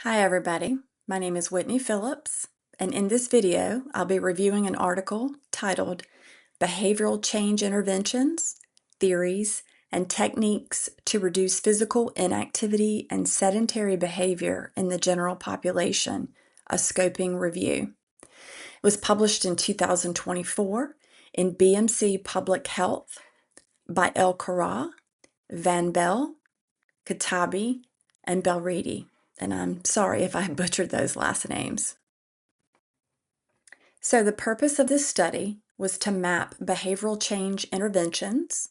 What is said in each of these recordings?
Hi everybody, my name is Whitney Phillips, and in this video I'll be reviewing an article titled Behavioral Change Interventions, Theories, and Techniques to Reduce Physical Inactivity and Sedentary Behavior in the General Population, a Scoping Review. It was published in 2024 in BMC Public Health by El Khara, Van Bell, Katabi, and Belridi. And I'm sorry if I butchered those last names. So the purpose of this study was to map behavioral change interventions,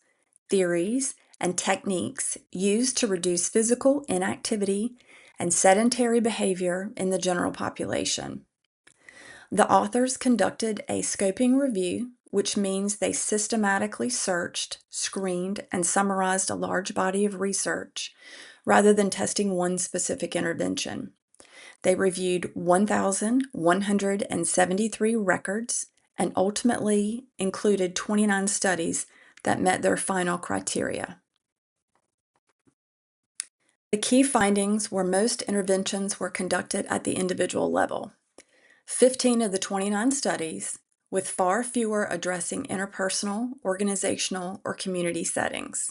theories, and techniques used to reduce physical inactivity and sedentary behavior in the general population. The authors conducted a scoping review, which means they systematically searched, screened, and summarized a large body of research rather than testing one specific intervention. They reviewed 1,173 records and ultimately included 29 studies that met their final criteria. The key findings were most interventions were conducted at the individual level. 15 of the 29 studies, with far fewer addressing interpersonal, organizational, or community settings.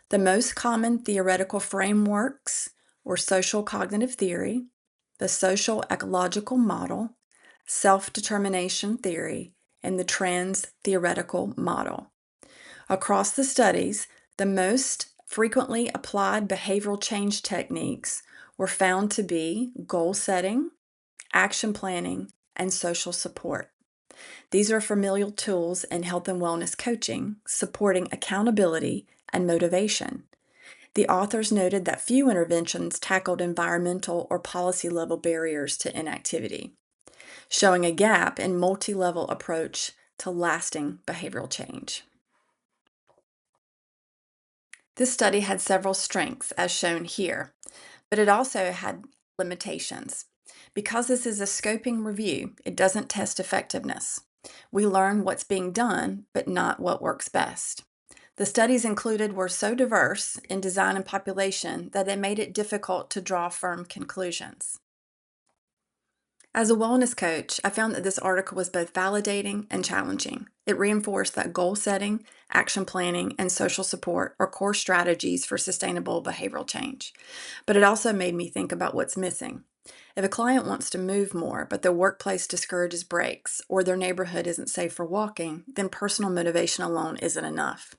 The most common theoretical frameworks were social cognitive theory, the social ecological model, self-determination theory, and the trans-theoretical model. Across the studies, the most frequently applied behavioral change techniques were found to be goal setting, action planning, and social support. These are familiar tools in health and wellness coaching, supporting accountability and motivation. The authors noted that few interventions tackled environmental or policy level barriers to inactivity, showing a gap in multi-level approach to lasting behavioral change. This study had several strengths, as shown here, but it also had limitations. Because this is a scoping review, it doesn't test effectiveness. We learn what's being done, but not what works best. The studies included were so diverse in design and population that it made it difficult to draw firm conclusions. As a wellness coach, I found that this article was both validating and challenging. It reinforced that goal setting, action planning, and social support are core strategies for sustainable behavioral change. But it also made me think about what's missing. If a client wants to move more, but their workplace discourages breaks, or their neighborhood isn't safe for walking, then personal motivation alone isn't enough.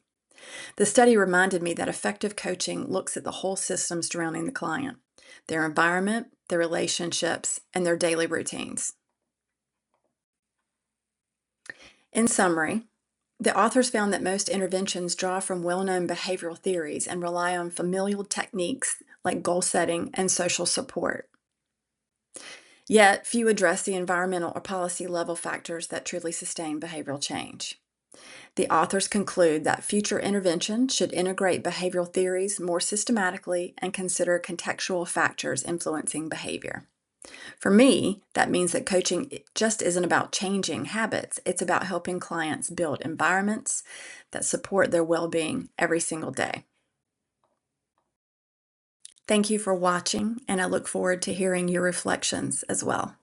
The study reminded me that effective coaching looks at the whole system surrounding the client, their environment, their relationships, and their daily routines. In summary, the authors found that most interventions draw from well-known behavioral theories and rely on familial techniques like goal setting and social support. Yet, few address the environmental or policy level factors that truly sustain behavioral change. The authors conclude that future intervention should integrate behavioral theories more systematically and consider contextual factors influencing behavior. For me, that means that coaching just isn't about changing habits. It's about helping clients build environments that support their well-being every single day. Thank you for watching, and I look forward to hearing your reflections as well.